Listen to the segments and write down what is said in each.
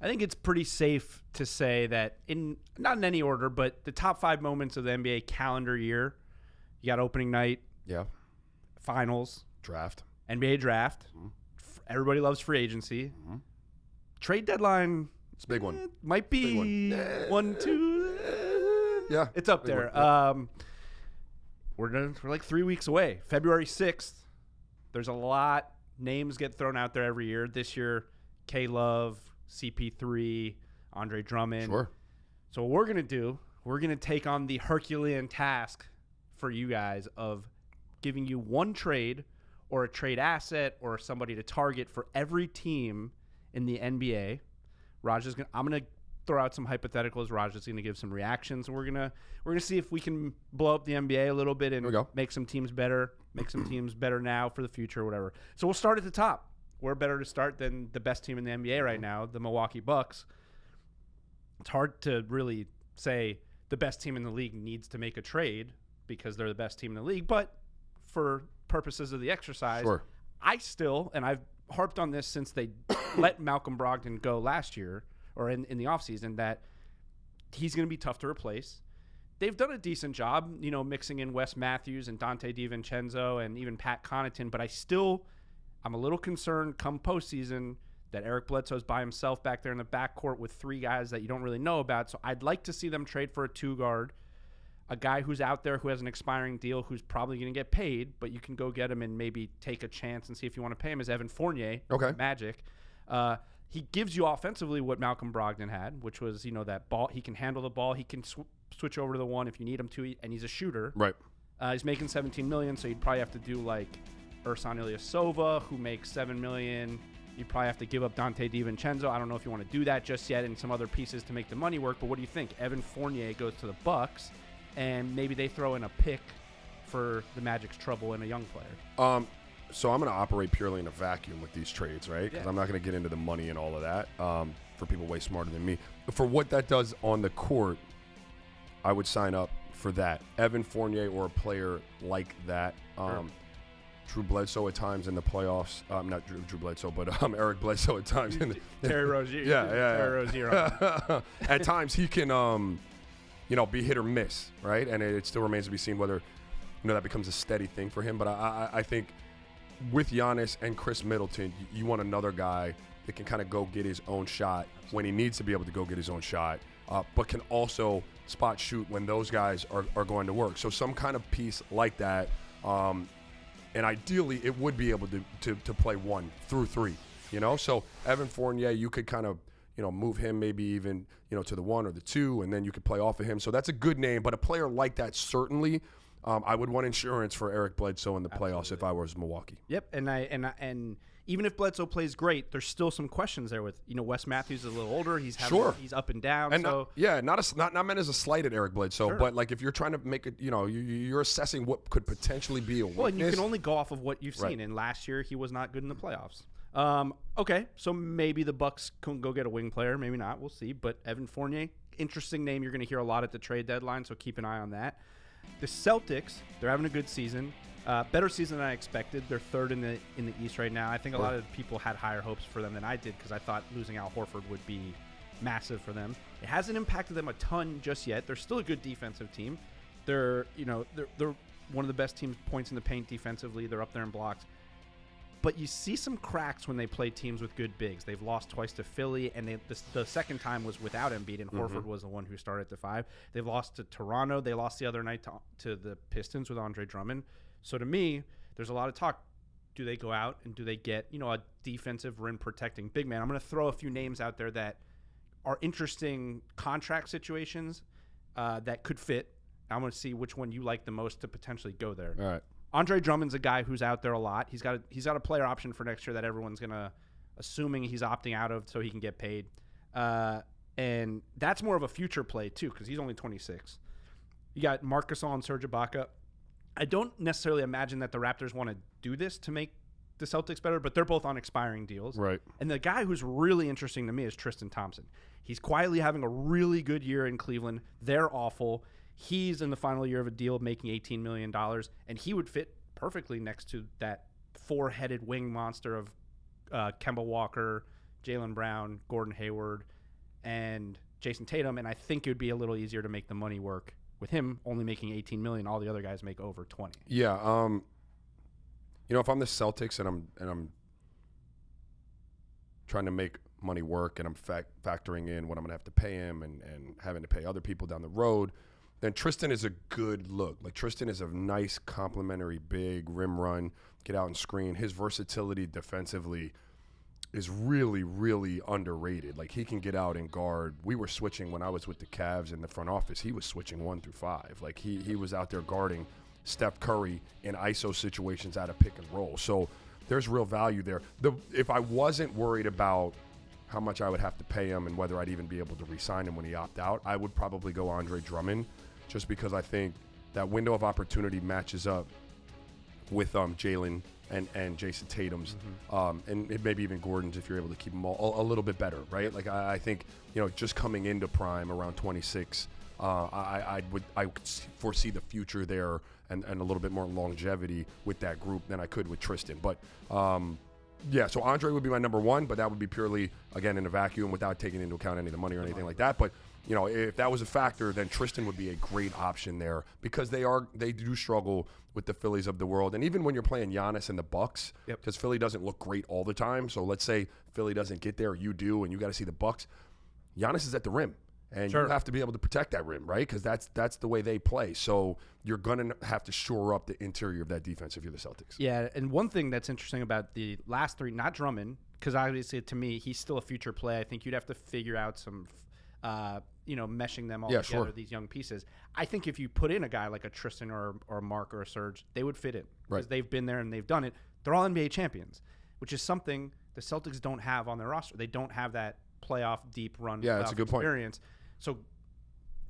I think it's pretty safe to say that not in any order, but the top 5 moments of the NBA calendar year, you got opening night, finals, draft, NBA draft. Everybody loves free agency. Trade deadline. It's a big one. Might be one, two. Yeah, it's up there. We're like 3 weeks away. February 6th. There's a lot. Names get thrown out there every year. This year, K-Love, CP3, Andre Drummond. Sure. So what we're going to do, we're going to take on the Herculean task for you guys of giving you one trade or a trade asset or somebody to target for every team in the NBA. I'm going to throw out some hypotheticals. Raj is going to give some reactions. We're going to see if we can blow up the NBA a little bit and make some teams better, now for the future or whatever. So we'll start at the top. We're better to start than the best team in the NBA right now, the Milwaukee Bucks. It's hard to really say the best team in the league needs to make a trade because they're the best team in the league. But for purposes of the exercise, I still, and I've harped on this since they let Malcolm Brogdon go last year or in the offseason, that he's going to be tough to replace. They've done a decent job, mixing in Wes Matthews and Dante DiVincenzo and even Pat Connaughton. But I'm a little concerned come postseason that Eric Bledsoe's by himself back there in the backcourt with 3 guys that you don't really know about. So I'd like to see them trade for a 2-guard, a guy who's out there who has an expiring deal who's probably going to get paid, but you can go get him and maybe take a chance and see if you want to pay him, is Evan Fournier, Magic. He gives you offensively what Malcolm Brogdon had, which was, that ball. He can handle the ball. He can switch over to the one if you need him to, and he's a shooter. Right. He's making $17 million, so you'd probably have to do like Ersan Ilyasova, who makes $7 million. You'd probably have to give up Dante DiVincenzo. I don't know if you want to do that just yet, and some other pieces to make the money work. But what do you think? Evan Fournier goes to the Bucks, and maybe they throw in a pick for the Magic's trouble and a young player. So I'm going to operate purely in a vacuum with these trades, right? Because I'm not going to get into the money and all of that for people way smarter than me. But for what that does on the court, I would sign up for that. Evan Fournier or a player like that. Drew Bledsoe at times in the playoffs. Not Drew Bledsoe, but Eric Bledsoe at times. Terry Rozier. Terry Rozier. At times he can, be hit or miss, right? And it still remains to be seen whether, that becomes a steady thing for him. But I think with Giannis and Chris Middleton, you want another guy that can kind of go get his own shot when he needs to be able to go get his own shot, but can also spot shoot when those guys are going to work. So some kind of piece like that, and ideally it would be able to play 1 through 3, So Evan Fournier, you could kind of, move him maybe even, to the 1 or the 2, and then you could play off of him. So that's a good name, but a player like that certainly – I would want insurance for Eric Bledsoe in the playoffs if I was Milwaukee. Yep, and even if Bledsoe plays great, there's still some questions there with Wes Matthews is a little older. He's up and down. And not meant as a slight at Eric Bledsoe, but like if you're trying to make it, you're assessing what could potentially be a weakness. Well, and you can only go off of what you've seen. And last year he was not good in the playoffs. Okay, so maybe the Bucks can go get a wing player, maybe not. We'll see. But Evan Fournier, interesting name. You're going to hear a lot at the trade deadline, so keep an eye on that. The Celtics, they're having a good season. Better season than I expected. They're 3rd in the East right now. I think a lot of people had higher hopes for them than I did because I thought losing Al Horford would be massive for them. It hasn't impacted them a ton just yet. They're still a good defensive team. They're one of the best teams points in the paint defensively. They're up there in blocks. But you see some cracks when they play teams with good bigs. They've lost twice to Philly, and the second time was without Embiid, and Horford was the one who started at the 5. They've lost to Toronto. They lost the other night to the Pistons with Andre Drummond. So to me, there's a lot of talk. Do they go out and do they get a defensive rim-protecting big man? I'm going to throw a few names out there that are interesting contract situations that could fit. I'm going to see which one you like the most to potentially go there. All right. Andre Drummond's a guy who's out there a lot. He's got a player option for next year that everyone's assuming he's opting out of so he can get paid. And that's more of a future play too because he's only 26. You got Marc Gasol and Serge Ibaka. I don't necessarily imagine that the Raptors want to do this to make the Celtics better, but they're both on expiring deals. Right. And the guy who's really interesting to me is Tristan Thompson. He's quietly having a really good year in Cleveland. They're awful. He's in the final year of a deal making $18 million, and he would fit perfectly next to that 4-headed wing monster of Kemba Walker, Jaylen Brown, Gordon Hayward, and Jason Tatum, and I think it would be a little easier to make the money work with him only making $18 million. All the other guys make over 20. Yeah. If I'm the Celtics and I'm trying to make money work and I'm factoring in what I'm going to have to pay him and having to pay other people down the road, then Tristan is a good look. Like, Tristan is a nice complimentary big rim run, get out and screen. His versatility defensively is really, really underrated. Like, he can get out and guard. We were switching when I was with the Cavs in the front office. He was switching 1 through 5. Like, he was out there guarding Steph Curry in ISO situations out of pick and roll. So there's real value there. If I wasn't worried about how much I would have to pay him and whether I'd even be able to re-sign him when he opt out, I would probably go Andre Drummond, just because I think that window of opportunity matches up with Jaylen and Jason Tatum's, and maybe even Gordon's if you're able to keep them all a little bit better, right? Like, I think, just coming into prime around 26, I would foresee the future there and a little bit more longevity with that group than I could with Tristan. But yeah, so Andre would be my number one, but that would be purely, again, in a vacuum without taking into account any of the money or anything like that. But if that was a factor, then Tristan would be a great option there, because they do struggle with the Phillies of the world. And even when you're playing Giannis and the Bucks, because Philly doesn't look great all the time. So let's say Philly doesn't get there, you do, and you got to see the Bucks. Giannis is at the rim, and you have to be able to protect that rim, right? Because that's the way they play. So you're going to have to shore up the interior of that defense if you're the Celtics. Yeah, and one thing that's interesting about the last three, not Drummond, because obviously to me he's still a future play. I think you'd have to figure out some meshing them all together, these young pieces. I think if you put in a guy like a Tristan or a Mark or a Serge, they would fit in, because they've been there and they've done it. They're all NBA champions, which is something the Celtics don't have on their roster. They don't have that playoff deep run. Yeah, that's a good experience. So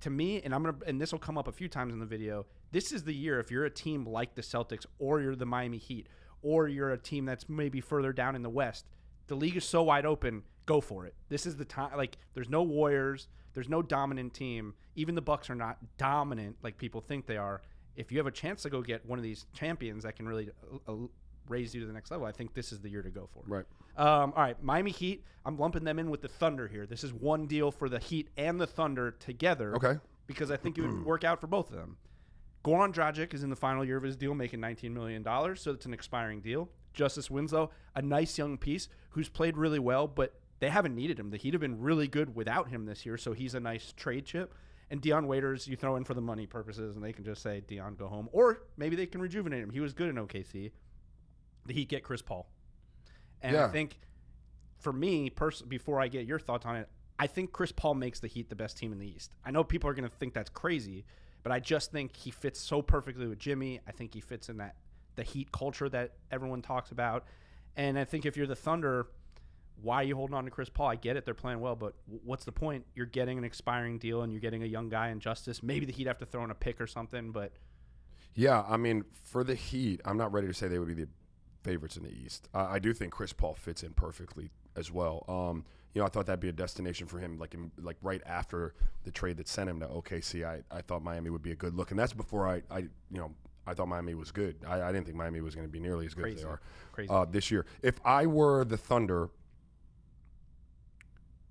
to me, and this will come up a few times in the video, this is the year, if you're a team like the Celtics or you're the Miami Heat or you're a team that's maybe further down in the West, the league is so wide open, go for it. This is the time. Like, there's no Warriors, there's no dominant team. Even the Bucks are not dominant like people think they are. If you have a chance to go get one of these champions that can really raise you to the next level, I think this is the year to go for it. Right. All right, Miami Heat, I'm lumping them in with the Thunder here. This is one deal for the Heat and the Thunder together. Okay. Because I think it would work out for both of them. Goran Dragic is in the final year of his deal, making $19 million, so it's an expiring deal. Justice Winslow, a nice young piece who's played really well, but they haven't needed him. The Heat have been really good without him this year, so he's a nice trade chip. And Dion Waiters, you throw in for the money purposes, and they can just say, Dion, go home. Or maybe they can rejuvenate him. He was good in OKC. The Heat get Chris Paul. And I think, for me, before I get your thoughts on it, I think Chris Paul makes the Heat the best team in the East. I know people are going to think that's crazy, but I just think he fits so perfectly with Jimmy. I think he fits in the Heat culture that everyone talks about. And I think if you're the Thunder, why are you holding on to Chris Paul? I get it, they're playing well, but what's the point? You're getting an expiring deal and you're getting a young guy in Justice. Maybe the Heat have to throw in a pick or something, but... Yeah, I mean, for the Heat, I'm not ready to say they would be the favorites in the East. I do think Chris Paul fits in perfectly as well. I thought that'd be a destination for him, like right after the trade that sent him to OKC. I thought Miami would be a good look, and that's before I thought Miami was good. I didn't think Miami was going to be nearly as good as they are this year. If I were the Thunder,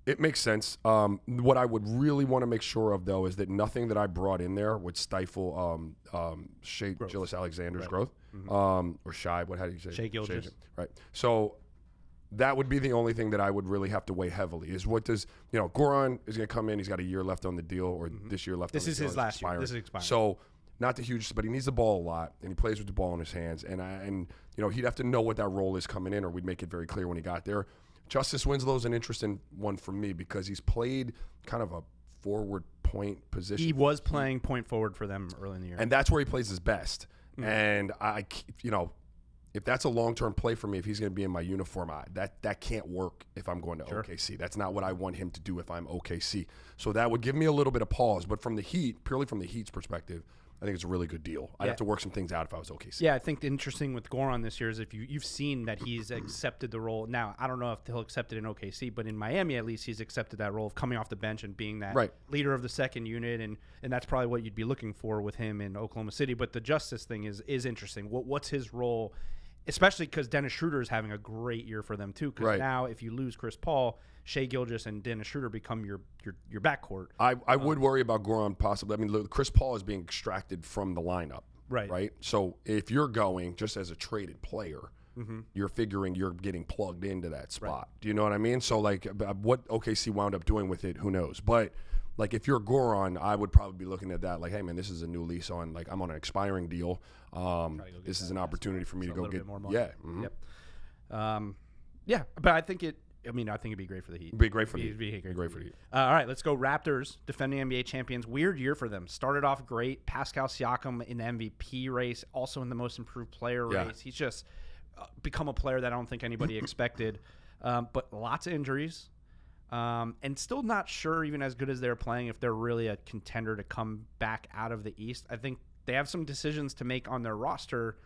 it makes sense. What I would really want to make sure of, though, is that nothing that I brought in there would stifle Shai Gilgeous-Alexander's growth. Mm-hmm. Or Shai, how do you say it? Shai Gilgeous. Right. So that would be the only thing that I would really have to weigh heavily is what does, Goran is going to come in. He's got a year left on the deal, or this year left on the deal. This is his last year. This is expiring. So not the huge, but he needs the ball a lot, and he plays with the ball in his hands. And he'd have to know what that role is coming in, or we'd make it very clear when he got there. Justice Winslow is an interesting one for me because he's played kind of a forward point position. He was playing point forward for them early in the year. And that's where he plays his best. Mm-hmm. And if that's a long-term play for me, if he's going to be in my uniform, that can't work if I'm going to OKC. That's not what I want him to do if I'm OKC. So that would give me a little bit of pause. But from the Heat, purely from the Heat's perspective, I think it's a really good deal. I'd have to work some things out if I was OKC. Yeah, I think the interesting with Goran this year is if you've seen that he's accepted the role. Now, I don't know if he'll accept it in OKC, but in Miami at least he's accepted that role of coming off the bench and being that leader of the second unit, and that's probably what you'd be looking for with him in Oklahoma City. But the Justice thing is interesting. What's his role? especially because Dennis Schroeder is having a great year for them too. Because now, if you lose Chris Paul, Shai Gilgeous and Dennis Schroeder become your backcourt. I would worry about Goran possibly. I mean, look, Chris Paul is being extracted from the lineup. Right. So if you're going just as a traded player, you're figuring you're getting plugged into that spot. Right. Do you know what I mean? So, like, what OKC wound up doing with it, who knows? But, like, if you're Goran, I would probably be looking at that like, hey, man, this is a new lease on, like, I'm on an expiring deal. This is an opportunity for me to go get more money. Yeah. Mm-hmm. Yep. Yeah, but I think it'd be great for the Heat. It'd be great for the Heat. Be great for the Heat. All right, let's go Raptors, defending NBA champions. Weird year for them. Started off great. Pascal Siakam in the MVP race, also in the most improved player race. He's just become a player that I don't think anybody expected. But lots of injuries. And still not sure, even as good as they're playing, if they're really a contender to come back out of the East. I think they have some decisions to make on their roster.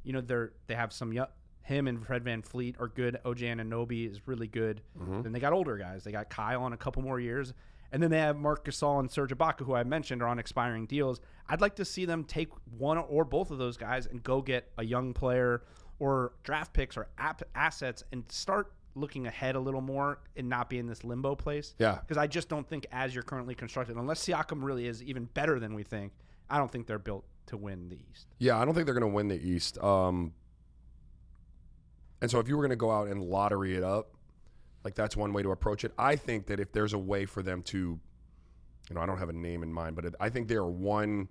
You know, they have some him and Fred VanVleet are good. OG Anunoby is really good. Then they got older guys. They got Kyle on a couple more years. And then they have Marc Gasol and Serge Ibaka, who I mentioned are on expiring deals. I'd like to see them take one or both of those guys and go get a young player or draft picks or assets and start looking ahead a little more and not be in this limbo place. Yeah. Because I just don't think as you're currently constructed, unless Siakam really is even better than we think, I don't think they're built to win the East. Yeah, I don't think they're going to win the East. And so if you were going to go out and lottery it up, like that's one way to approach it. I think that if there's a way for them to, I don't have a name in mind, but I think they are one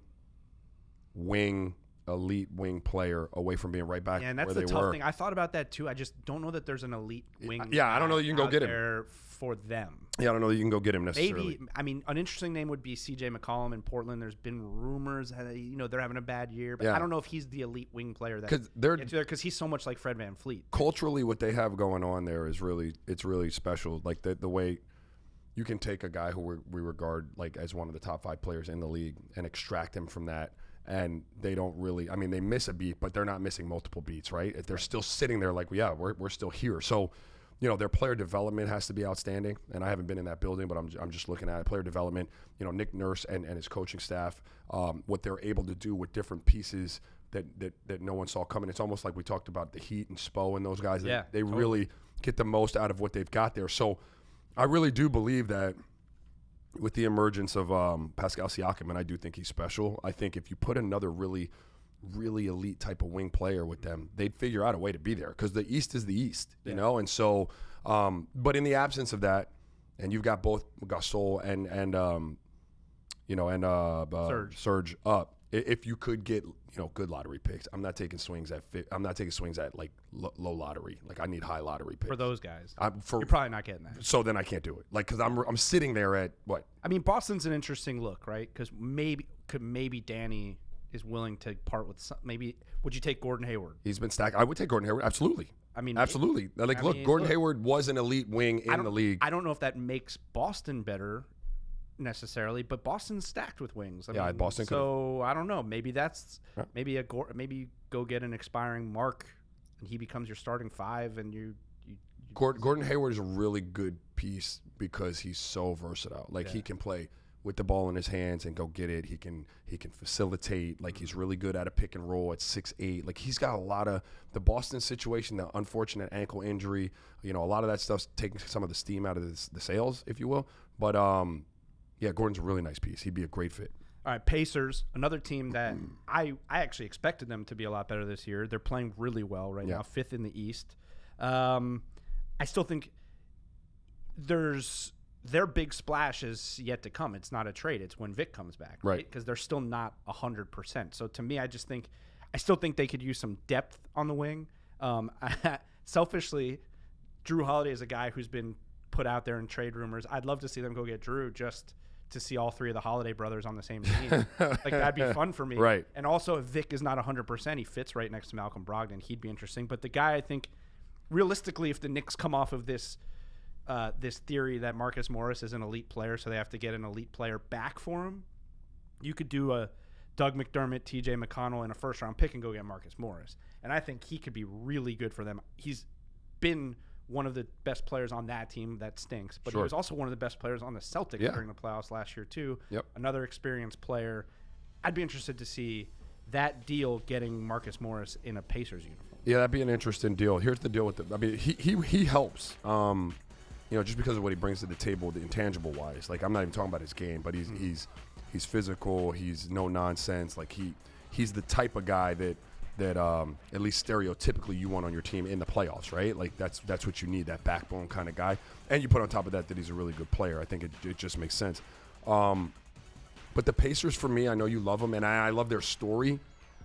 elite wing player away from being right back where they were. And that's the tough thing. I thought about that too. I just don't know that there's an elite wing. Yeah, I don't know that you can go get him for them. Yeah, I don't know that you can go get him necessarily. Maybe, an interesting name would be CJ McCollum in Portland. There's been rumors that, they're having a bad year, but I don't know if he's the elite wing player because he's so much like Fred VanVleet. Culturally, what they have going on there is it's really special. Like the way you can take a guy who we regard like as one of the top 5 players in the league and extract him from that. And they don't really, they miss a beat, but they're not missing multiple beats, right? They're still sitting there like, we're still here. So, their player development has to be outstanding. And I haven't been in that building, but I'm just looking at it. Player development, Nick Nurse and his coaching staff, what they're able to do with different pieces that no one saw coming. It's almost like we talked about the Heat and Spo and those guys. Yeah, they really get the most out of what they've got there. So I really do believe that with the emergence of Pascal Siakam, and I do think he's special. I think if you put another really, really elite type of wing player with them, they'd figure out a way to be there because the East is the East, you know? And so, but in the absence of that, and you've got both Gasol and Serge up, if you could get, good lottery picks, I'm not taking swings at like low lottery. Like I need high lottery picks for those guys. You're probably not getting that. So then I can't do it. Like because I'm sitting there at what? Boston's an interesting look, right? Because maybe Danny is willing to part with some. Maybe would you take Gordon Hayward? He's been stacked. I would take Gordon Hayward. Absolutely. Absolutely. Gordon Hayward was an elite wing in the league. I don't know if that makes Boston better necessarily, but Boston's stacked with wings. Boston. So I don't know. Maybe maybe go get an expiring Mark, and he becomes your starting 5, and you Gordon Hayward is a really good piece because he's so versatile. Like he can play with the ball in his hands and go get it. He can facilitate. Like he's really good at a pick and roll at 6'8". Like he's got a lot of the Boston situation, the unfortunate ankle injury. A lot of that stuff's taking some of the steam out of the sails, if you will. But yeah, Gordon's a really nice piece. He'd be a great fit. All right, Pacers, another team that I actually expected them to be a lot better this year. They're playing really well right now, 5th in the East. I still think their big splash is yet to come. It's not a trade. It's when Vic comes back, right? Because they're still not 100%. So to me, I still think they could use some depth on the wing. Selfishly, Drew Holiday is a guy who's been put out there in trade rumors. I'd love to see them go get Drew just to see all 3 of the Holiday brothers on the same team. Like that'd be fun for me. Right. And also if Vic is not 100%, he fits right next to Malcolm Brogdon. He'd be interesting. But the guy, I think, realistically, if the Knicks come off of this theory that Marcus Morris is an elite player, so they have to get an elite player back for him, you could do a Doug McDermott, TJ McConnell, and a first-round pick and go get Marcus Morris. And I think he could be really good for them. He's been one of the best players on that team. That stinks. But he was also one of the best players on the Celtics during the playoffs last year, too. Yep. Another experienced player. I'd be interested to see that deal getting Marcus Morris in a Pacers uniform. Yeah, that'd be an interesting deal. Here's the deal with I mean, he helps. Just because of what he brings to the table, the intangible wise. Like, I'm not even talking about his game, but he's physical. He's no nonsense. Like he's the type of guy that at least stereotypically you want on your team in the playoffs, right? Like that's what you need, that backbone kind of guy. And you put on top of that he's a really good player. I think it just makes sense. But the Pacers, for me, I know you love them, and I love their story.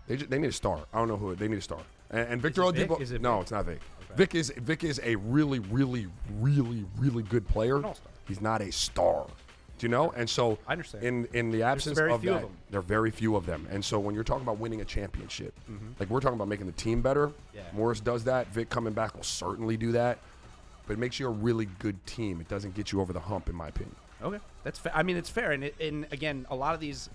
They need a star. I don't know who. They need a star. And Victor Oladipo. No, it's not Vic. Okay. Vic is a really, really, really, really good player. He's not a star. Do you know? And so I understand. In the absence of that, there are very few of them. And so when you're talking about winning a championship, like we're talking about making the team better, Morris does that. Vic coming back will certainly do that. But it makes you a really good team. It doesn't get you over the hump, in my opinion. Okay, that's fair. I mean, it's fair. And again, a lot of these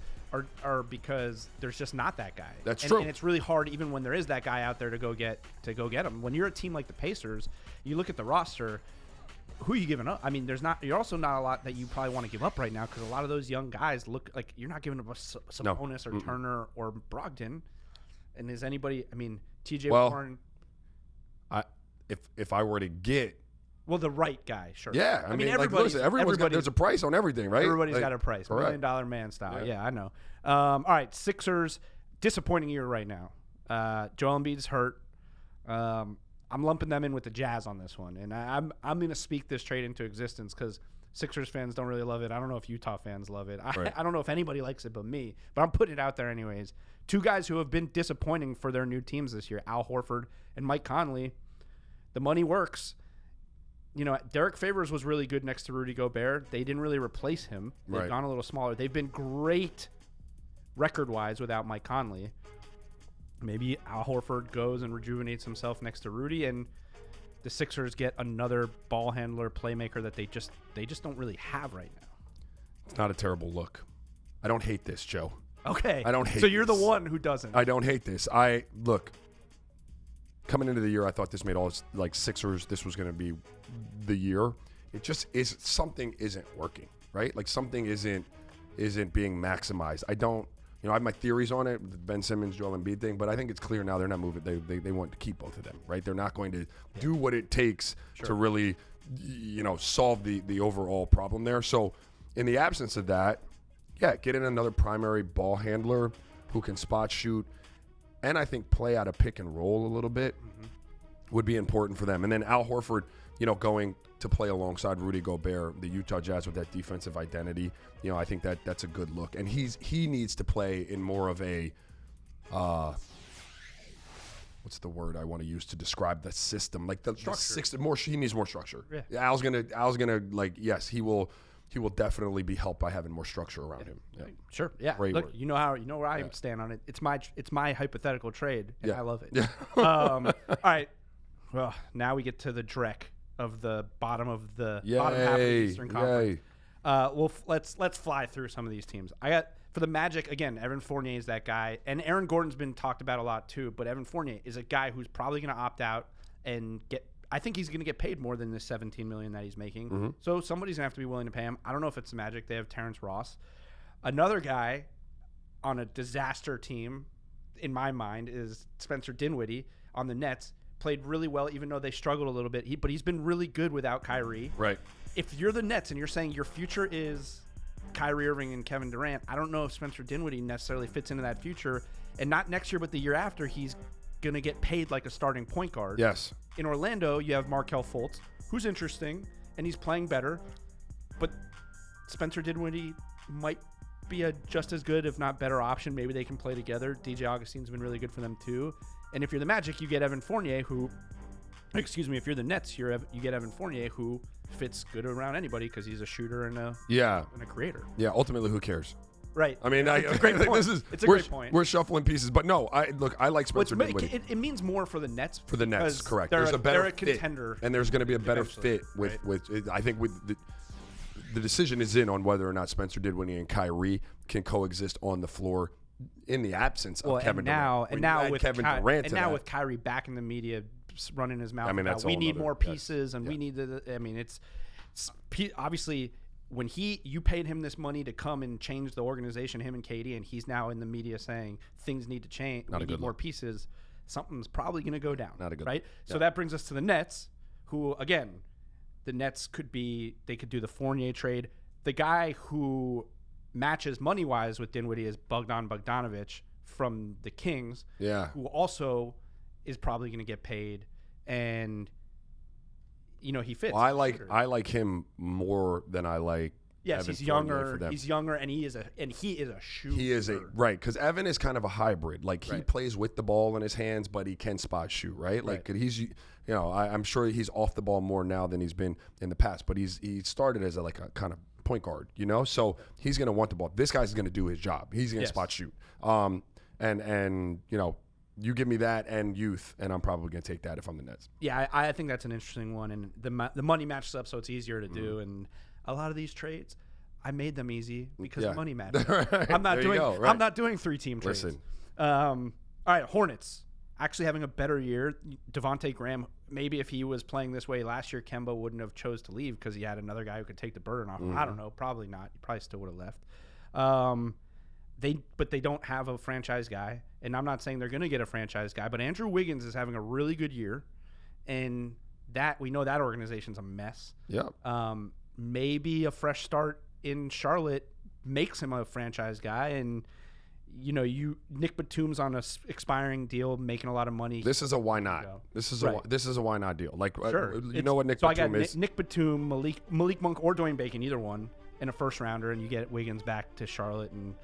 are because there's just not that guy. That's true. And it's really hard, even when there is that guy out there, to go get him. When you're a team like the Pacers, you look at the roster. Who are you giving up? I mean, you're also not a lot that you probably want to give up right now, because a lot of those young guys look like you're not giving up a Sabonis or Turner or Brogdon. And is anybody? I mean, TJ Warren. If I were to get. Well, the right guy, sure. Yeah, I mean, everyone's got, there's a price on everything, right? Everybody's got a price. $1 million man style. Yeah, I know. All right, Sixers, disappointing year right now. Joel Embiid's hurt. I'm lumping them in with the Jazz on this one, and I'm going to speak this trade into existence because Sixers fans don't really love it. I don't know if Utah fans love it. I don't know if anybody likes it but me, but I'm putting it out there anyways. Two guys who have been disappointing for their new teams this year, Al Horford and Mike Conley. The money works. Derek Favors was really good next to Rudy Gobert. They didn't really replace him. They've gone a little smaller. They've been great record-wise without Mike Conley. Maybe Al Horford goes and rejuvenates himself next to Rudy, and the Sixers get another ball handler, playmaker that they just don't really have right now. It's not a terrible look. I don't hate this, Joe. Okay. I don't hate So you're this. the one who doesn't. I don't hate this. Look. Coming into the year, I thought this made all like Sixers. This was going to be the year. It just is. Something isn't working, right? Like something isn't being maximized. I have my theories on it, the Ben Simmons, Joel Embiid thing, but I think it's clear now they're not moving. They want to keep both of them, right? They're not going to do what it takes to really, solve the overall problem there. So, in the absence of that, get in another primary ball handler who can spot shoot. And I think play out of pick and roll a little bit would be important for them. And then Al Horford, going to play alongside Rudy Gobert, the Utah Jazz, with that defensive identity. I think that's a good look. And he needs to play in more of a what's the word I want to use to describe the system? Like the structure. He needs more structure. Yeah. Al's gonna yes, he will definitely be helped by having more structure around him. Yeah. Sure. Yeah. Great Look, word. you know where I stand on it. It's my hypothetical trade, and I love it. Yeah. All right. Well, now we get to the dreck of the bottom half of the Eastern Conference. Let's fly through some of these teams. I got for the Magic again. Evan Fournier is that guy, and Aaron Gordon's been talked about a lot too. But Evan Fournier is a guy who's probably going to opt out and get. I think he's going to get paid more than the $17 million that he's making. Mm-hmm. So somebody's going to have to be willing to pay him. I don't know if it's the Magic. They have Terrence Ross. Another guy on a disaster team, in my mind, is Spencer Dinwiddie on the Nets. Played really well, even though they struggled a little bit. But he's been really good without Kyrie. Right. If you're the Nets and you're saying your future is Kyrie Irving and Kevin Durant, I don't know if Spencer Dinwiddie necessarily fits into that future. And not next year, but the year after, he's going to get paid like a starting point guard. Yes. In Orlando, you have Markelle Fultz, who's interesting, and he's playing better. But Spencer Dinwiddie might be a just as good, if not better, option. Maybe they can play together. DJ Augustine's been really good for them, too. And if you're the Magic, you get Evan Fournier, if you're the Nets, you get Evan Fournier, who fits good around anybody because he's a shooter and a creator. Yeah, ultimately, who cares? Right. I mean, it's a great point. It's a great point. We're shuffling pieces, but no, I like Spencer Dinwiddie. It means more for the Nets. For the Nets, correct. They're a fit, contender, and there's going to be a better fit with. I think with the decision is in on whether or not Spencer Dinwiddie and Kyrie can coexist on the floor in the absence of Kevin Durant. With Kyrie back in the media running his mouth, we need more pieces, and we need to. I mean, it's obviously. When you paid him this money to come and change the organization, him and Katie, and he's now in the media saying things need to change, we need more pieces. something's probably going to go down. Not a good right? Yeah. So that brings us to the Nets, who, again, the Nets could do the Fournier trade. The guy who matches money-wise with Dinwiddie is Bogdan Bogdanović from the Kings, who also is probably going to get paid, and he fits. Well, I like him more than I like. Yes, Evan he's younger. for them. He's younger, and he is a shooter. He is right, because Evan is kind of a hybrid. Like he Right. plays with the ball in his hands, but he can spot shoot. Right, like he's I'm sure he's off the ball more now than he's been in the past. But he started as a kind of point guard, so he's going to want the ball. This guy's going to do his job. He's going to spot shoot. And you give me that and youth, and I'm probably going to take that if I'm the Nets. Yeah, I think that's an interesting one, and the money matches up, so it's easier to do. And a lot of these trades, I made them easy because the money matches. Right. I'm not There doing. you go, right. I'm not doing 3-team trades. Listen. All right, Hornets actually having a better year. Devontae Graham. Maybe if he was playing this way last year, Kemba wouldn't have chose to leave because he had another guy who could take the burden off. I don't know. Probably not. He probably still would have left. They don't have a franchise guy, and I'm not saying they're going to get a franchise guy, but Andrew Wiggins is having a really good year, and that we know that organization's a mess. Yep. Maybe a fresh start in Charlotte makes him a franchise guy, and Nick Batum's on a expiring deal, making a lot of money. This is a why not. This is a why not deal. Like Sure. you know what Nick so Batum I got is. Nick Batum, Malik Monk, or Dwayne Bacon, either one, in a first rounder, and you get Wiggins back to Charlotte, and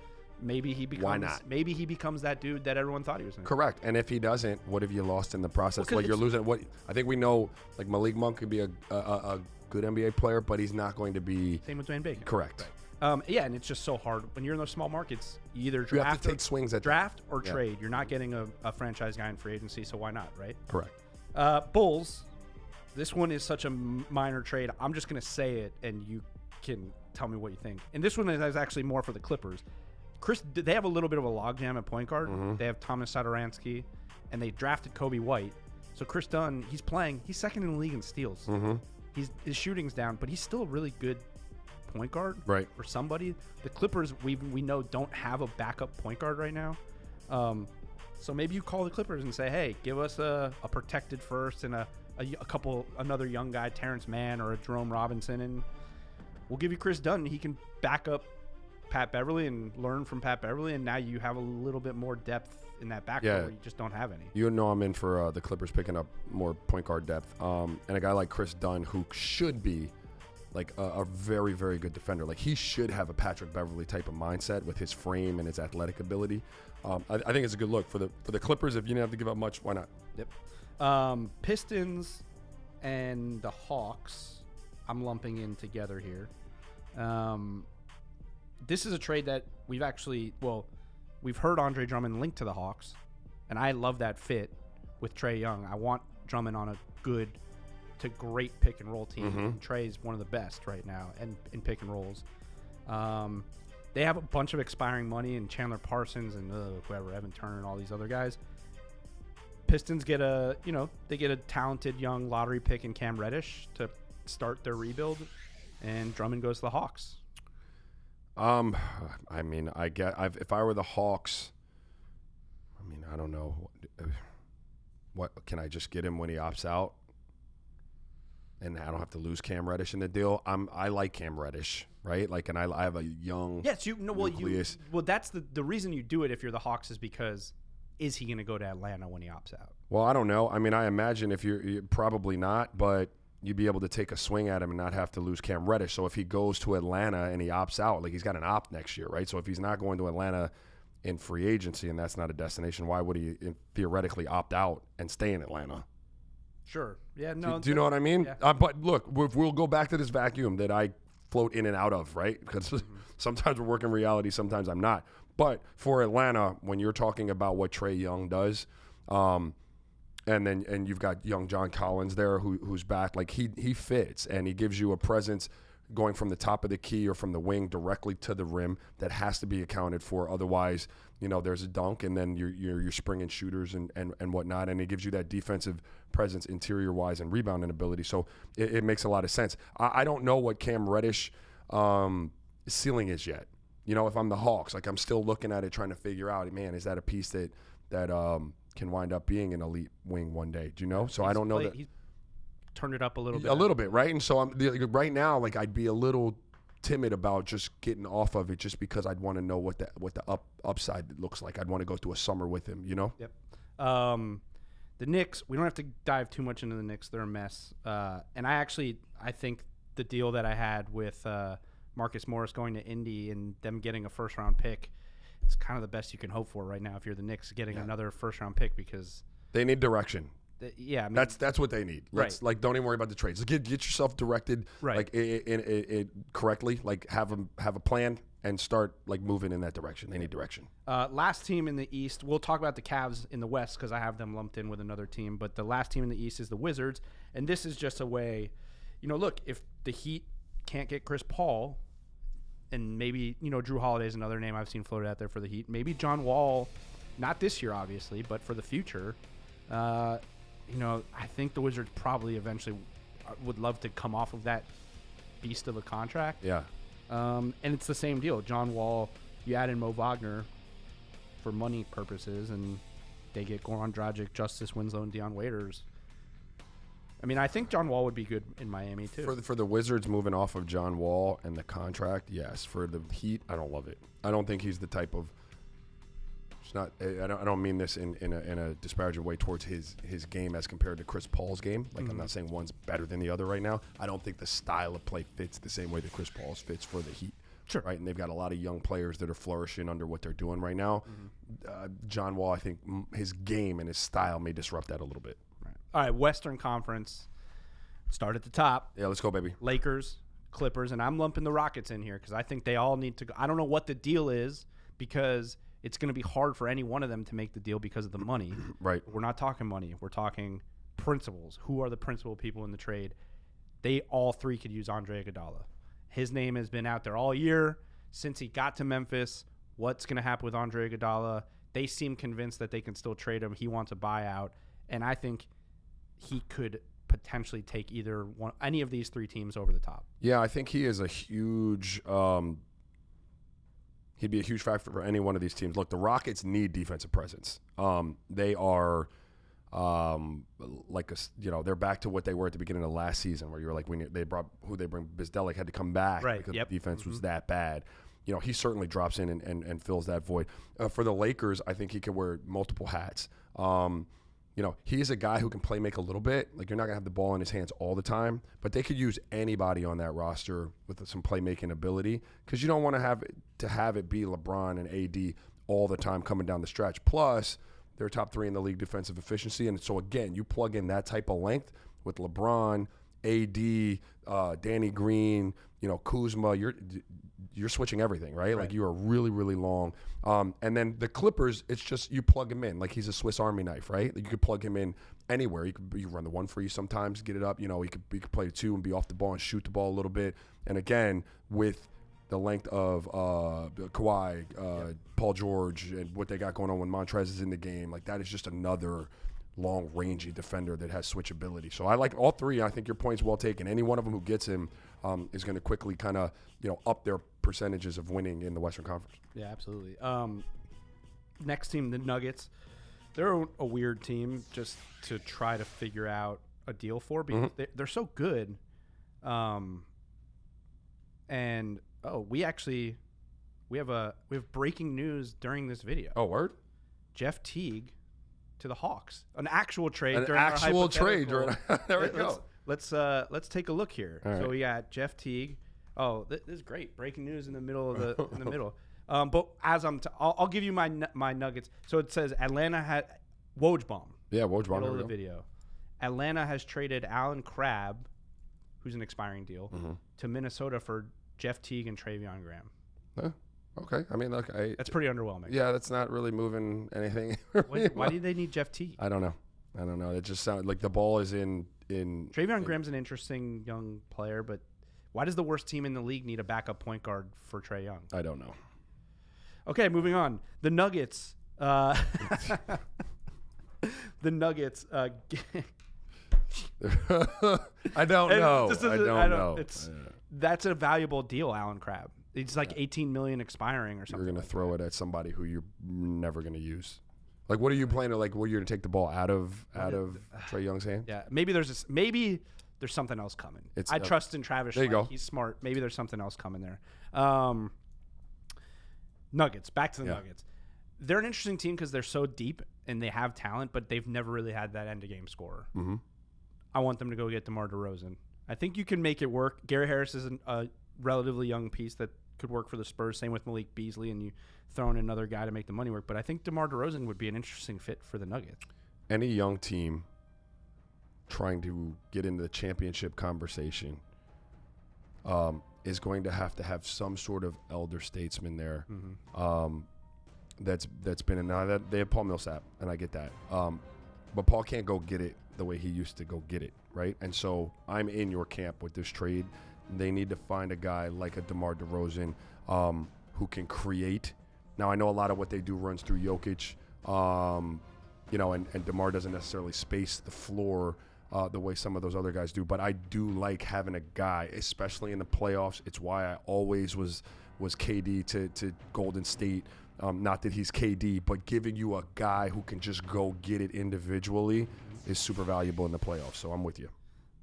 maybe he becomes. Why not? Maybe he becomes that dude that everyone thought he was going to. Correct. And if he doesn't, what have you lost in the process? Well, like you're losing. What I think we know, like Malik Monk could be a good NBA player, but he's not going to be. Same with Dwayne Bacon. Correct. Yeah, and it's just so hard when you're in those small markets. You either You have draft to take swings at draft or trade. You're not getting a franchise guy in free agency, so why not, right? Correct. Bulls. This one is such a minor trade. I'm just going to say it, and you can tell me what you think. And this one is actually more for the Clippers. They have a little bit of a logjam at point guard. They have Thomas Satoransky, and they drafted Kobe White. So Chris Dunn, he's playing. He's second in the league in steals. His shooting's down, but he's still a really good point guard for somebody. The Clippers, we know, don't have a backup point guard right now. So maybe you call the Clippers and say, hey, give us a protected first and another young guy, Terrence Mann or a Jerome Robinson, and we'll give you Chris Dunn. He can back up Pat Beverly and learn from Pat Beverly, and now you have a little bit more depth in that backcourt where you just don't have any. You know I'm in for the Clippers picking up more point guard depth, and a guy like Chris Dunn who should be like a very, very good defender. Like he should have a Patrick Beverly type of mindset with his frame and his athletic ability. I think it's a good look for the Clippers. If you didn't have to give up much, why not? Yep. Pistons and the Hawks, I'm lumping in together here. This is a trade that we've heard Andre Drummond linked to the Hawks, and I love that fit with Trae Young. I want Drummond on a good to great pick and roll team. Trae's one of the best right now and in pick and rolls. They have a bunch of expiring money and Chandler Parsons and whoever, Evan Turner and all these other guys. Pistons get a talented young lottery pick in Cam Reddish to start their rebuild, and Drummond goes to the Hawks. I mean, if I were the Hawks, I mean, I don't know. What can I just get him when he opts out? And I don't have to lose Cam Reddish in the deal. I like Cam Reddish, right? Like, and I have a young. Yes, that's the reason you do it if you're the Hawks is because is he going to go to Atlanta when he opts out? Well, I don't know. I mean, I imagine if you're probably not, but you'd be able to take a swing at him and not have to lose Cam Reddish. So if he goes to Atlanta and he opts out, like he's got an opt next year, right? So if he's not going to Atlanta in free agency and that's not a destination, why would he theoretically opt out and stay in Atlanta? Sure. Yeah. No. Do you know what I mean? Yeah. But look, we'll go back to this vacuum that I float in and out of, right? Because sometimes we're working reality, sometimes I'm not. But for Atlanta, when you're talking about what Trae Young does, and you've got young John Collins there who's back, like he fits and he gives you a presence going from the top of the key or from the wing directly to the rim that has to be accounted for. Otherwise, there's a dunk and then you're springing shooters and whatnot, and it gives you that defensive presence interior wise and rebounding ability. So it makes a lot of sense. I don't know what Cam Reddish ceiling is yet. If I'm the Hawks, like I'm still looking at it trying to figure out, man, is that a piece that can wind up being an elite wing one day. Do you know? So I don't know that. He's turned it up a little bit. A little bit, right? And so right now, like I'd be a little timid about just getting off of it, just because I'd want to know what the upside looks like. I'd want to go through a summer with him. You know? Yep. The Knicks. We don't have to dive too much into the Knicks. They're a mess. And I think the deal that I had with Marcus Morris going to Indy and them getting a first-round pick, it's kind of the best you can hope for right now if you're the Knicks getting another first-round pick, because they need direction. I mean, that's what they need. Like, don't even worry about the trades. Get yourself directed, right, like it correctly. Like have a plan and start like moving in that direction. They need direction. Last team in the East. We'll talk about the Cavs in the West because I have them lumped in with another team. But the last team in the East is the Wizards, and this is just a way. Look, if the Heat can't get Chris Paul, and maybe Drew Holiday is another name I've seen floated out there for the Heat. Maybe John Wall, not this year obviously, but for the future. I think the Wizards probably eventually would love to come off of that beast of a contract. Yeah. And it's the same deal. John Wall, you add in Mo Wagner for money purposes, and they get Goran Dragic, Justice Winslow, and Deion Waiters. I mean, I think John Wall would be good in Miami too. For the Wizards moving off of John Wall and the contract, yes. For the Heat, I don't love it. I don't think he's the type of. It's not. I don't mean this in a disparaging way towards his game as compared to Chris Paul's game. Like, I'm not saying one's better than the other right now. I don't think the style of play fits the same way that Chris Paul's fits for the Heat. Sure. Right, and they've got a lot of young players that are flourishing under what they're doing right now. John Wall, I think his game and his style may disrupt that a little bit. Right. All right, Western Conference. Start at the top. Yeah, let's go, baby. Lakers, Clippers, and I'm lumping the Rockets in here because I think they all need to go. I don't know what the deal is because it's going to be hard for any one of them to make the deal because of the money. Right. We're not talking money. We're talking principals. Who are the principal people in the trade? They all three could use Andre Iguodala. His name has been out there all year since he got to Memphis. What's going to happen with Andre Iguodala? They seem convinced that they can still trade him. He wants a buyout, and I think he could potentially take any of these three teams over the top. Yeah, I think he is a huge he'd be a huge factor for any one of these teams. Look, the Rockets need defensive presence. They are they're back to what they were at the beginning of last season, where you were like, when they bring Bizdelic had to come back because the defense was that bad. He certainly drops in and fills that void. For the Lakers, I think he could wear multiple hats. He is a guy who can play make a little bit. Like, you're not gonna have the ball in his hands all the time, but they could use anybody on that roster with some playmaking ability, because you don't want to have it be LeBron and AD all the time coming down the stretch. Plus, they're top 3 in the league defensive efficiency, and so again, you plug in that type of length with LeBron, AD, Danny Green, Kuzma. You're switching everything, right? Like, you are really, really long. And then the Clippers, it's just you plug him in like he's a Swiss Army knife, right? Like, you could plug him in anywhere. You run the 1 for you sometimes, get it up. He could play 2 and be off the ball and shoot the ball a little bit. And again, with the length of Kawhi, Paul George, and what they got going on when Montrez is in the game, like, that is just another long, rangy defender that has switchability. So I like all three. I think your point's well taken. Any one of them who gets him is going to quickly kind of up their percentages of winning in the Western Conference. Yeah, absolutely. Next team, the Nuggets. They're a weird team just to try to figure out a deal for, because they're so good. We have breaking news during this video. Oh, word? Jeff Teague to the Hawks. An actual trade. There we go. Let's take a look here. All right. So we got Jeff Teague. Oh, this is great. Breaking news in the middle of the middle. But as I'll give you my Nuggets. So it says Atlanta had Wojbomb. Yeah, Wojbomb. Middle of the video. Atlanta has traded Alan Crabb, who's an expiring deal, to Minnesota for Jeff Teague and Travion Graham. Okay. I mean, look, that's pretty underwhelming. Yeah, that's not really moving anything. Why do they need Jeff Teague? I don't know. It just sounds like the ball is in. Travion Graham's an interesting young player, but why does the worst team in the league need a backup point guard for Trae Young? I don't know. Okay, moving on. The Nuggets. The Nuggets. I don't know. That's a valuable deal, Alan Crabb. It's like $18 million expiring or something. You're going to throw it at somebody who you're never going to use. Like, what are you planning? Like, what you're gonna take the ball out of Trae Young's hand? Yeah, maybe there's something else coming. I trust in Travis. There you go. He's smart. Maybe there's something else coming there. Nuggets. Back to the Nuggets. They're an interesting team because they're so deep and they have talent, but they've never really had that end of game scorer. Mm-hmm. I want them to go get DeMar DeRozan. I think you can make it work. Gary Harris is a relatively young piece that could work for the Spurs. Same with Malik Beasley, and you throw in another guy to make the money work. But I think DeMar DeRozan would be an interesting fit for the Nuggets. Any young team trying to get into the championship conversation is going to have some sort of elder statesman there. Mm-hmm. That's been in that they have Paul Millsap, and I get that. But Paul can't go get it the way he used to go get it, right? And so I'm in your camp with this trade. They need to find a guy like a DeMar DeRozan who can create. Now, I know a lot of what they do runs through Jokic, and DeMar doesn't necessarily space the floor the way some of those other guys do. But I do like having a guy, especially in the playoffs. It's why I always was KD to Golden State. Not that he's KD, but giving you a guy who can just go get it individually is super valuable in the playoffs. So I'm with you.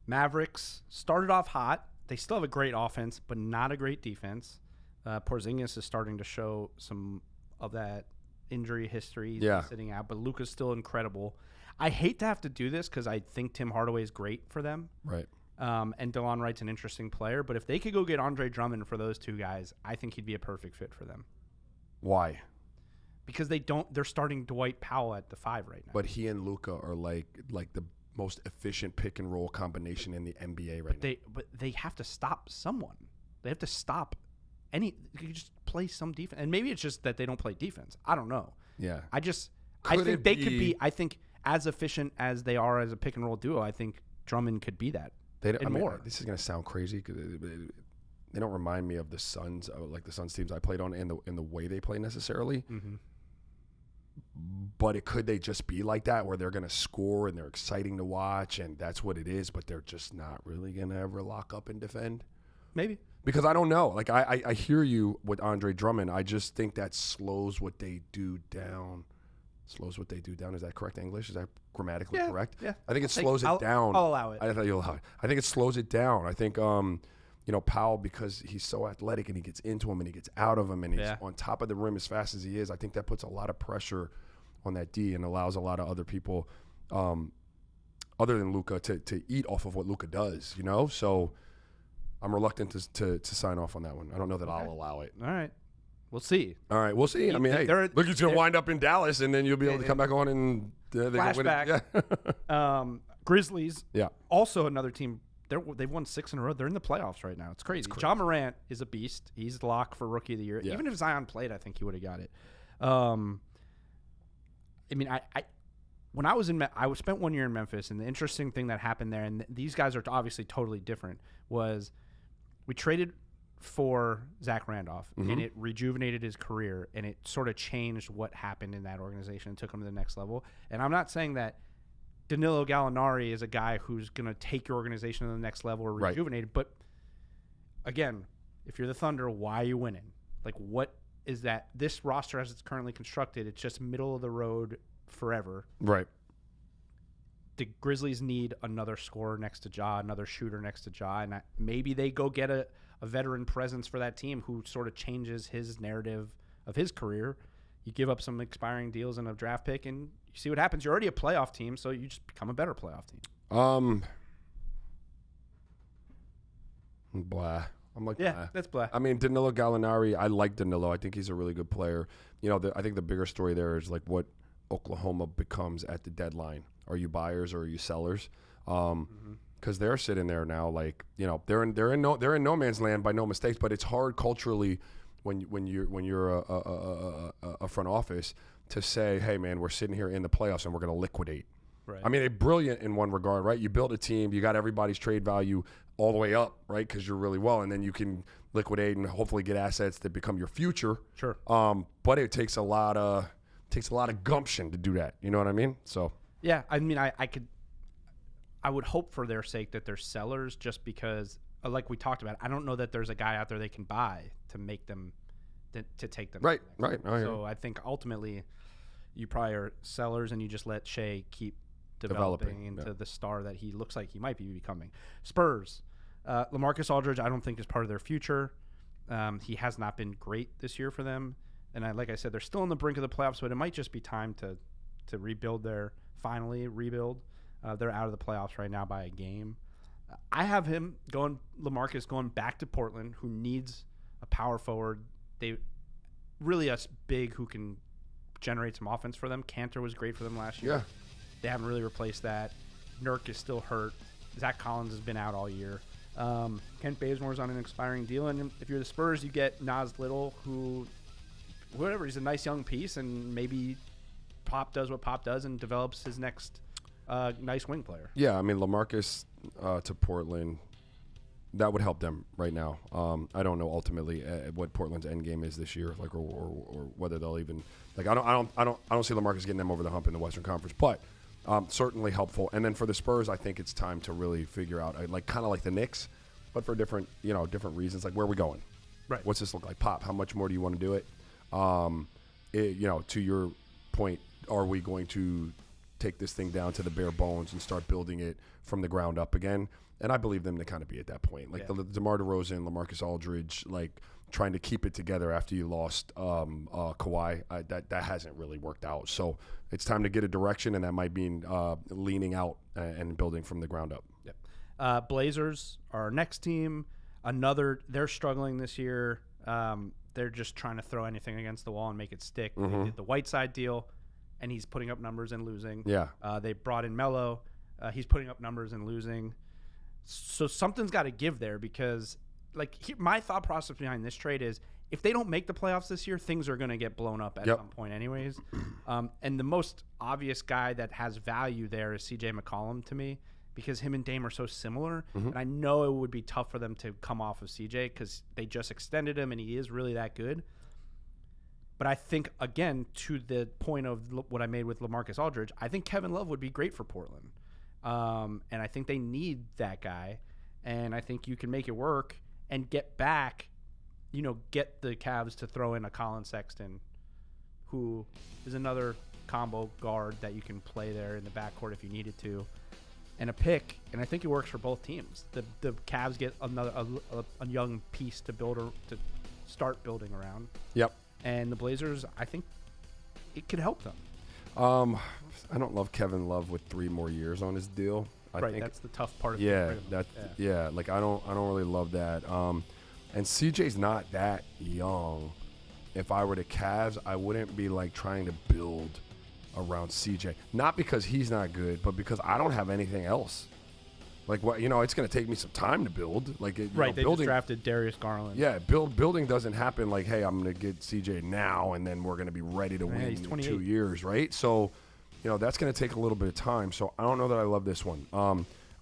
Mavericks started off hot. They still have a great offense, but not a great defense. Porzingis is starting to show some of that injury history sitting out, but Luka's still incredible. I hate to have to do this because I think Tim Hardaway is great for them. Right. And DeLon Wright's an interesting player, but if they could go get Andre Drummond for those two guys, I think he'd be a perfect fit for them. Why? Because they're starting Dwight Powell at the 5 right now. But he and Luka are like the most efficient pick and roll combination in the NBA right now. But they have to stop someone. They have to stop you just play some defense. And maybe it's just that they don't play defense. I don't know. Yeah. I think they could be as efficient as they are as a pick and roll duo. I think Drummond could be that. More. This is going to sound crazy because they don't remind me of the Suns, like the Suns teams I played on in the way they play necessarily. Mm-hmm. But could they just be like that where they're going to score and they're exciting to watch and that's what it is, but they're just not really going to ever lock up and defend? Maybe. Because I don't know. Like, I hear you with Andre Drummond. I just think that slows what they do down. Slows what they do down. Is that correct English? Is that grammatically correct? Yeah. I think it slows it down. I'll allow it. I thought you'll allow it. I think it slows it down. I think, Powell, because he's so athletic and he gets into him and he gets out of him and he's on top of the rim as fast as he is, I think that puts a lot of pressure on that D and allows a lot of other people, other than Luka, to eat off of what Luka does, So I'm reluctant to sign off on that one. I don't know that I'll allow it. All right. We'll see. All right, we'll see. I mean, hey, look, he's going to wind up in Dallas, and then you'll be able to come back on and flashback. Yeah. Grizzlies, also another team. They've won 6 in a row. They're in the playoffs right now. It's crazy. Ja Morant is a beast. He's the lock for Rookie of the Year. Yeah. Even if Zion played, I think he would have got it. When I was I spent 1 year in Memphis, and the interesting thing that happened there, and these guys are obviously totally different, was we traded for Zach Randolph, and it rejuvenated his career, and it sort of changed what happened in that organization and took him to the next level. And I'm not saying that Danilo Gallinari is a guy who's going to take your organization to the next level or rejuvenate it. But, again, if you're the Thunder, why are you winning? Like, what is that? This roster, as it's currently constructed, it's just middle of the road forever. Right. The Grizzlies need another scorer next to Ja, another shooter next to Ja, and maybe they go get a veteran presence for that team who sort of changes his narrative of his career. You give up some expiring deals and a draft pick, and you see what happens. You're already a playoff team, so you just become a better playoff team. Blah. I'm like, yeah, blah. That's blah. I mean, Danilo Gallinari, I like Danilo. I think he's a really good player. I think the bigger story there is like what Oklahoma becomes at the deadline. Are you buyers or are you sellers? Because they're sitting there now, like they're in no man's land by no mistakes. But it's hard culturally when you're a front office to say, hey man, we're sitting here in the playoffs and we're going to liquidate. Right. I mean, they're brilliant in one regard, right? You build a team, you got everybody's trade value all the way up, right? Because you're really well, and then you can liquidate and hopefully get assets that become your future. Sure. But it takes a lot of gumption to do that. You know what I mean? So. Yeah, I mean, I would hope for their sake that they're sellers, just because, like we talked about, I don't know that there's a guy out there they can buy to make them to take them. Right. So I think ultimately, you probably are sellers and you just let Shea keep developing into the star that he looks like he might be becoming. Spurs, LaMarcus Aldridge, I don't think is part of their future. He has not been great this year for them. And like I said, they're still on the brink of the playoffs, but it might just be time to rebuild finally rebuild. They're out of the playoffs right now by a game. I have LaMarcus going back to Portland, who needs a power forward. They really a big who can generate some offense for them. Cantor was great for them last year. Yeah. They haven't really replaced that. Nurk is still hurt. Zach Collins has been out all year. Kent Bazemore's on an expiring deal. And if you're the Spurs, you get Nas Little, he's a nice young piece, and maybe Pop does what Pop does and develops his next nice wing player. Yeah, I mean, LaMarcus to Portland, that would help them right now. I don't know ultimately what Portland's end game is this year, like, or whether they'll even like. I don't see LaMarcus getting them over the hump in the Western Conference, but certainly helpful. And then for the Spurs, I think it's time to really figure out, kind of like the Knicks, but for different reasons. Like, where are we going? Right. What's this look like? Pop, how much more do you want to do it? To your point, are we going to take this thing down to the bare bones and start building it from the ground up again? And I believe them to kind of be at that point. Like the DeMar DeRozan, LaMarcus Aldridge, like trying to keep it together after you lost Kawhi, that hasn't really worked out. So it's time to get a direction, and that might mean leaning out and building from the ground up. Yep. Blazers, our next team, they're struggling this year. They're just trying to throw anything against the wall and make it stick. They did the Whiteside deal, and he's putting up numbers and losing. Yeah. They brought in Melo. He's putting up numbers and losing. So something's got to give there, because my thought process behind this trade is if they don't make the playoffs this year, things are going to get blown up at some point anyways. And the most obvious guy that has value there is CJ McCollum to me, because him and Dame are so similar. And I know it would be tough for them to come off of CJ because they just extended him and he is really that good. But I think, again, to the point of what I made with LaMarcus Aldridge, I think Kevin Love would be great for Portland. And I think they need that guy. And I think you can make it work and get back, get the Cavs to throw in a Colin Sexton, who is another combo guard that you can play there in the backcourt if you needed to, and a pick. And I think it works for both teams. The Cavs get a young piece to start building around. Yep. And the Blazers, I think it could help them. I don't love Kevin Love with 3 more years on his deal. I think that's the tough part of like I don't really love that. And CJ's not that young. If I were the Cavs, I wouldn't be like trying to build around CJ. Not because he's not good, but because I don't have anything else. Like, what, it's going to take me some time to build. Like, they just drafted Darius Garland. Yeah, building doesn't happen like, hey, I'm going to get CJ now, and then we're going to be ready to win in 2 years, right? So, that's going to take a little bit of time. So I don't know that I love this one.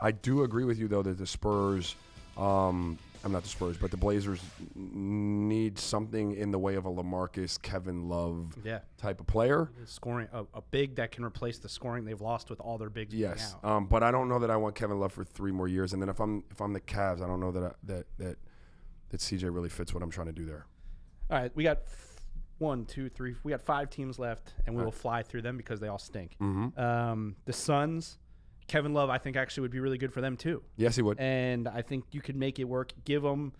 I do agree with you, though, that the Spurs, I'm not the Spurs, but the Blazers need something in the way of a LaMarcus, Kevin Love type of player. Scoring, a big that can replace the scoring they've lost with all their bigs. Yes, but I don't know that I want Kevin Love for 3 more years. And then if I'm the Cavs, I don't know that CJ really fits what I'm trying to do there. All right, we got 1, 2, 3. We got 5 teams left, and we will fly through them because they all stink. The Suns. Kevin Love, I think, actually would be really good for them, too. Yes, he would. And I think you could make it work. Give them,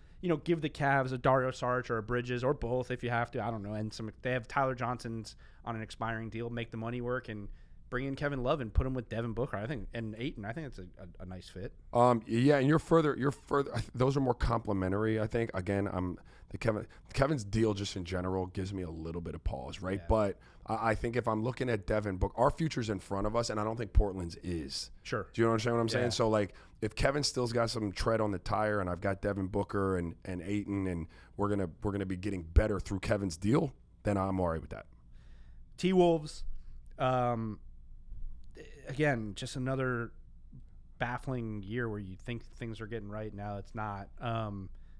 give the Cavs a Dario Saric or a Bridges or both if you have to. I don't know. And they have Tyler Johnson's on an expiring deal. Make the money work and bring in Kevin Love and put him with Devin Booker, I think, and Ayton. I think it's a nice fit. Yeah, and you're further. Those are more complimentary, I think. Again, Kevin's deal just in general gives me a little bit of pause, right? Yeah. But I think if I'm looking at Devin Booker, our future's in front of us, and I don't think Portland's is. Sure. Do you understand what I'm saying? So, like, if Kevin still's got some tread on the tire, and I've got Devin Booker and Ayton, and we're gonna be getting better through Kevin's deal, then I'm all right with that. T-Wolves, again, just another baffling year where you think things are getting right. Now it's not.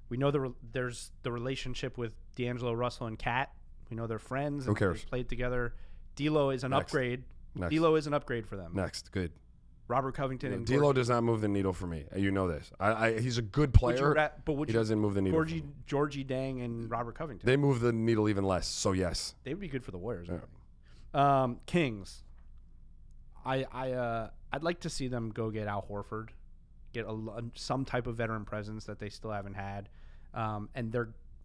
We know there's the relationship with D'Angelo Russell and Kat. We know they're friends. Who cares? They played together. D'Lo is an upgrade. D'Lo is an upgrade for them. Next, good. Robert Covington and D'Lo does not move the needle for me. You know this. He's a good player, but he doesn't move the needle. Georgie Dang and Robert Covington. They move the needle even less. So yes, they would be good for the Warriors. Yeah. Kings. I'd like to see them go get Al Horford, get some type of veteran presence that they still haven't had. And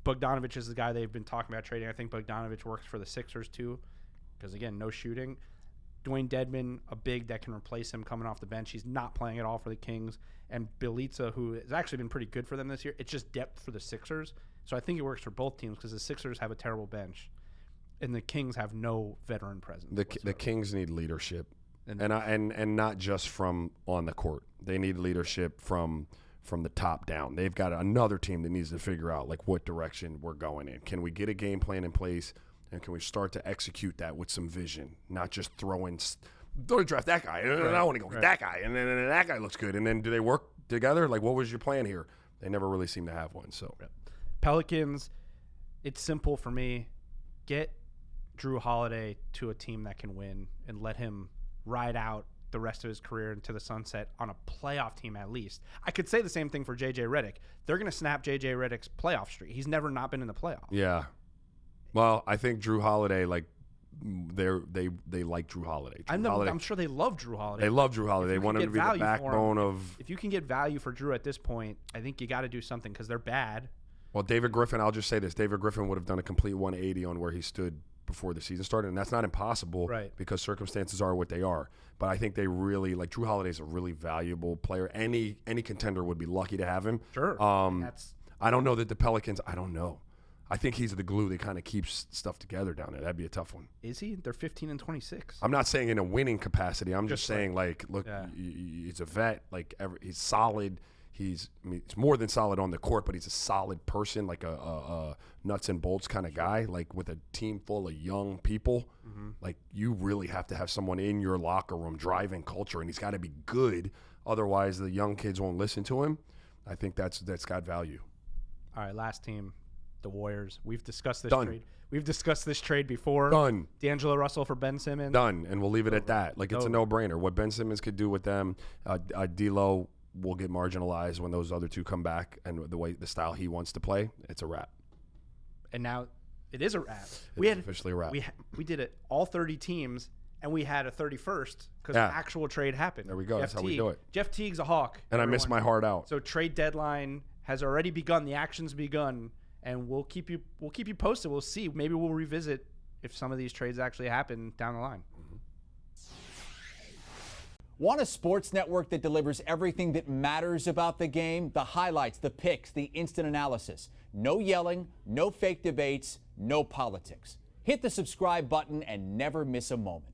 Bogdanovich is the guy they've been talking about trading. I think Bogdanovich works for the Sixers too, because again, no shooting. Dwayne Dedmon, a big that can replace him coming off the bench. He's not playing at all for the Kings. And Bjelica, who has actually been pretty good for them this year. It's just depth for the Sixers. So I think it works for both teams because the Sixers have a terrible bench, and the Kings have no veteran presence. The Kings need leadership, and not just from on the court. They need leadership from the top down. They've got another team that needs to figure out like what direction we're going in. Can we get a game plan in place? And can we start to execute that with some vision, not just don't draft that guy. I want to go get that guy, and then that guy looks good. And then do they work together? Like, what was your plan here? They never really seem to have one. So, Pelicans, it's simple for me. Get Drew Holiday to a team that can win and let him ride out the rest of his career into the sunset on a playoff team at least. I could say the same thing for J.J. Redick. They're going to snap J.J. Redick's playoff streak. He's never not been in the playoffs. Yeah. Well, I think Drew Holiday, like, they like Drew Holiday. I'm sure they love Drew Holiday. They love Drew Holiday. They want him to be the backbone of. If you can get value for Drew at this point, I think you got to do something because they're bad. Well, David Griffin, I'll just say this. David Griffin would have done a complete 180 on where he stood before the season started, and that's not impossible because circumstances are what they are. But I think they really, like, Drew Holiday's a really valuable player. Any contender would be lucky to have him. Sure. I don't know that the Pelicans, I don't know. I think he's the glue that kind of keeps stuff together down there. That'd be a tough one. Is he? They're 15-26. I'm not saying in a winning capacity. I'm just saying, like, look, he's a vet. Like, he's solid. He's more than solid on the court, but he's a solid person, like a nuts and bolts kind of guy. Like, with a team full of young people, like, you really have to have someone in your locker room driving culture, and he's got to be good. Otherwise, the young kids won't listen to him. I think that's got value. All right, last team. The Warriors. We've discussed this trade. We've discussed this trade before. Done. D'Angelo Russell for Ben Simmons. Done. And we'll leave it at that. Like, it's a no-brainer. What Ben Simmons could do with them, D'Lo will get marginalized when those other two come back, and the style he wants to play, it's a wrap. And now it is a wrap. It's officially a wrap. We did it, all 30 teams, and we had a 31st because the actual trade happened. There we go. That's how we do it. Jeff Teague's a Hawk. And I miss my heart out. So trade deadline has already begun. The action's begun. And we'll keep you posted. We'll see. Maybe we'll revisit if some of these trades actually happen down the line. Want a sports network that delivers everything that matters about the game? The highlights, the picks, the instant analysis. No yelling, no fake debates, no politics. Hit the subscribe button and never miss a moment.